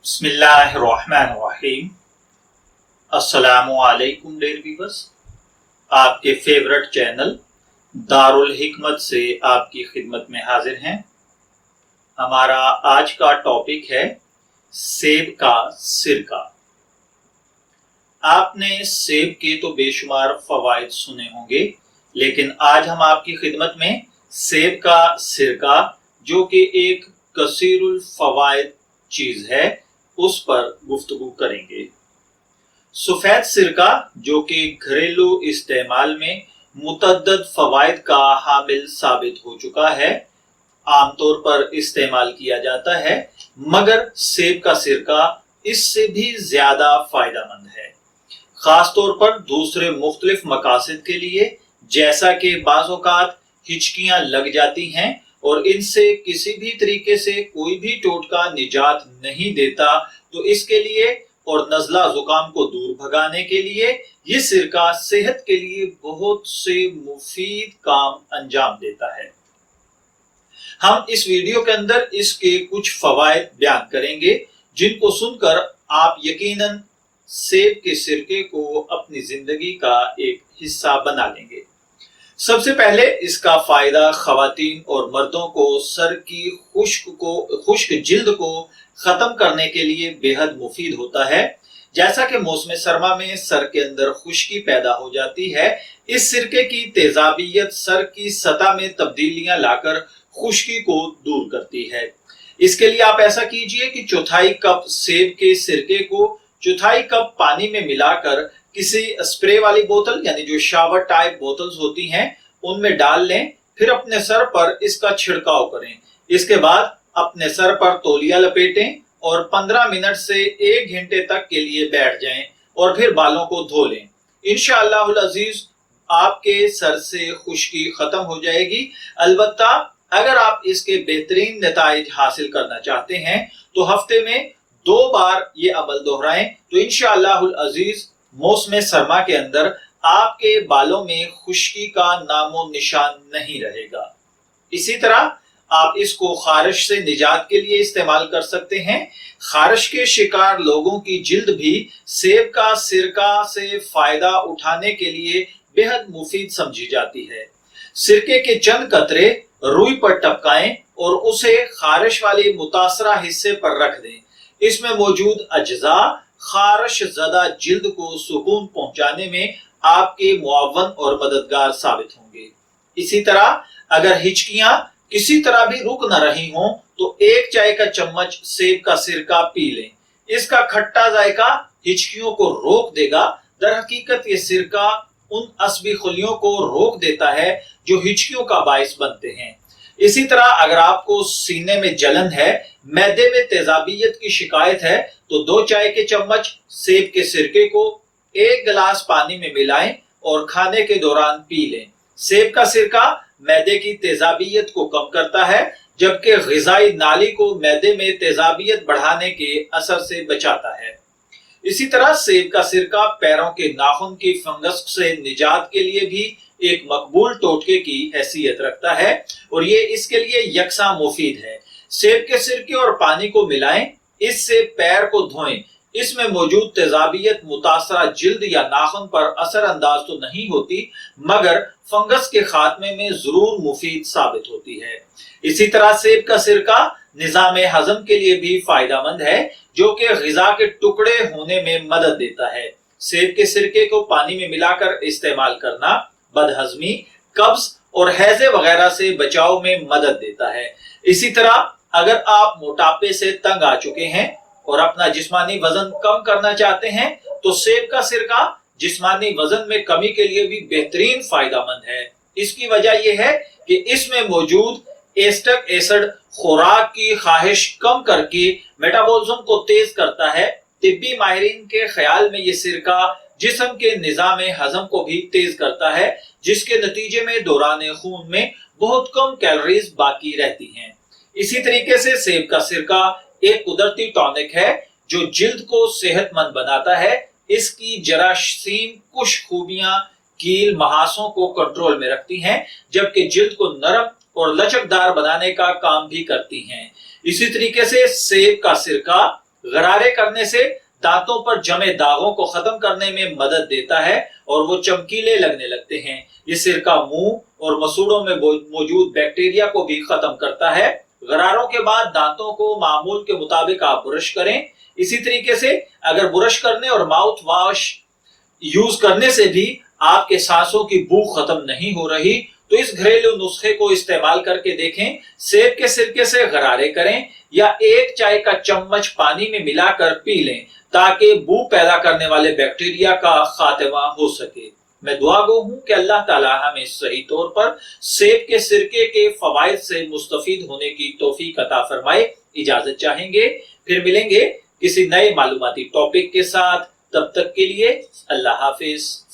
बिस्मिल्लाहिर्रहमानिर्रहीम। अस्सलामुअलैकुम dear viewers, आपके फेवरेट चैनल दारुल हिकमत से आपकी खिदमत में हाजिर हैं। हमारा आज का टॉपिक है सेब का सिरका। आपने सेब के तो बेशुमार फवाइद सुने होंगे, लेकिन आज हम आपकी खिदमत में सेब का सिरका, जो कि एक कसीरुल फवाइद चीज है, उस पर गुफ्तगू करेंगे। सफेद सिरका, जो कि घरेलू इस्तेमाल में मुतअद्दिद फवाइद का हामिल साबित हो चुका है, आमतौर पर इस्तेमाल किया जाता है, मगर सेब का सिरका इससे भी ज्यादा फायदेमंद है, खासतौर पर दूसरे मुख्तलिफ मकासद के लिए, जैसा कि बाज़ औक़ात हिचकियां लग जाती हैं और इनसे किसी भी तरीके से कोई भी टोटका निजात नहीं देता, तो इसके लिए और नज़ला जुकाम को दूर भगाने के लिए ये सिरका सेहत के लिए बहुत से मुफीद काम अंजाम देता है। हम इस वीडियो के अंदर इसके कुछ फवायद बयान करेंगे, जिनको सुनकर आप यकीनन सेब के सिरके को अपनी जिंदगी का एक हिस्सा बना लेंगे। सबसे पहले इसका फायदा खवातीन और मर्दों को सर की खुश्क जिल्द को खत्म करने के लिए बेहद मुफीद होता है। जैसा कि मौसम सरमा में सर के अंदर खुश्की पैदा हो जाती है, इस सिरके की तेजाबियत सर की सतह में तब्दीलियां लाकर खुश्की को दूर करती है। इसके लिए आप ऐसा कीजिए कि चौथाई कप सेब के सिरके को चौथाई कप पानी में मिलाकर किसी स्प्रे वाली बोतल, यानी जो शावर टाइप बोतल्स होती हैं, उनमें डाल लें। फिर अपने सर पर इसका छिड़काव करें। इसके बाद अपने सर पर तौलिया लपेटें और 15 मिनट से 1 घंटे तक के लिए बैठ जाएं और फिर बालों को धो लें। इंशाअल्लाह अजीज आपके सर से खुश्की खत्म हो जाएगी। अलबत्ता अगर आप इसके बेहतरीन नताइज हासिल करना चाहते हैं तो हफ्ते में 2 बार ये अमल दोहराएं, तो इंशाअल्लाह अजीज मौसम सरमा के अंदर आपके बालों में खुश्की का नामो निशान नहीं रहेगा। इसी तरह आप इसको खारिश से निजात के लिए इस्तेमाल कर सकते हैं। खारिश के शिकार लोगों की जिल्द भी सेब का सिरका से फायदा उठाने के लिए बेहद मुफीद समझी जाती है। सिरके के चंद कतरे रुई पर टपकाएं और उसे खारिश वाले मुतासरा हिस्से पर रख दें। इसमें मौजूद अज्जा खारिश ज़दा जिल्द को सुकून पहुंचाने में आपके मुआवन और मददगार साबित होंगे। इसी तरह अगर हिचकियां किसी तरह भी रुक न रही हों तो 1 चाय का चम्मच सेब का सिरका पी लें। इसका खट्टा जायका हिचकियों को रोक देगा। दर हकीकत ये सिरका उन असबी खुलियों को रोक देता है जो हिचकियों का बायस बनते हैं। इसी तरह अगर आपको सीने में जलन है, मैदे में तेजाबियत की शिकायत है, तो 2 चाय के चम्मच सेब के सिरके को 1 गिलास पानी में मिलाएं और खाने के दौरान पी लें। सेब का सिरका मैदे की तेजाबियत को कम करता है, जबकि ग़िज़ाई नाली को मैदे में तेजाबियत बढ़ाने के असर से बचाता है। इसी तरह सेब का सिरका पैरों के नाखून की फंगस से निजात के लिए भी एक मकबूल टोटके की हैसियत रखता है और ये इसके लिए यकसा मुफीद है। सेब के सिरके और पानी को मिलाएं, इससे पैर को धोएं। इसमें मौजूद तेजाबियत मुतासरा जिल्द या नाखून पर असर अंदाज तो नहीं होती, मगर फंगस के खात्मे में जरूर मुफीद साबित होती है। इसी तरह सेब का सिरका निजाम हजम के लिए भी फायदेमंद है, जो कि ग़िज़ा के टुकड़े होने में मदद देता है। सेब के सिरके को पानी में मिलाकर इस्तेमाल करना बदहजमी, कब्ज और हैजे वगैरह से बचाव में मदद देता है। इसी तरह अगर आप मोटापे से तंग आ चुके हैं और अपना जिस्मानी वजन कम करना चाहते हैं, तो सेब का सिरका जिस्मानी वजन में कमी के लिए भी बेहतरीन फायदेमंद है। इसकी वजह यह है कि इसमें मौजूद एस्टिक एसिड खुराक की ख्वाहिश कम करके मेटाबॉलिज्म को तेज करता है। तिब्बी माहिरीन के ख्याल में यह सिरका जिस्म के निजाम हजम को भी तेज करता है, जिसके नतीजे में दौरान खून में बहुत कम कैलोरीज बाकी रहती हैं। इसी तरीके से सेब का सिरका एक कुदरती टॉनिक है जो जिल्द को सेहतमंद बनाता है। इसकी जरासीम कुछ खूबियां कील महासों को कंट्रोल में रखती हैं, जबकि जिल्द को नरम और लचकदार बनाने का काम भी करती हैं। इसी तरीके से सेब का सिरका غرارے کرنے سے دانتوں پر جمے داغوں کو ختم کرنے میں مدد دیتا ہے اور وہ چمکیلے لگنے لگتے ہیں۔ یہ سرکہ منہ اور مسوڑوں میں موجود بیکٹیریا کو بھی ختم کرتا ہے۔ غراروں کے بعد دانتوں کو معمول کے مطابق آپ برش کریں۔ اسی طریقے سے اگر برش کرنے اور ماؤتھ واش یوز کرنے سے بھی آپ کے سانسوں کی بو ختم نہیں ہو رہی تو اس گھریلو نسخے کو استعمال کر کے دیکھیں۔ سیب کے سرکے سے غرارے کریں یا 1 چائے کا چمچ پانی میں ملا کر پی لیں تاکہ بو پیدا کرنے والے بیکٹیریا کا خاتمہ ہو سکے۔ میں دعا گو ہوں کہ اللہ تعالیٰ ہمیں صحیح طور پر سیب کے سرکے کے فوائد سے مستفید ہونے کی توفیق عطا فرمائے۔ اجازت چاہیں گے، پھر ملیں گے کسی نئے معلوماتی ٹاپک کے ساتھ۔ تب تک کے لیے اللہ حافظ۔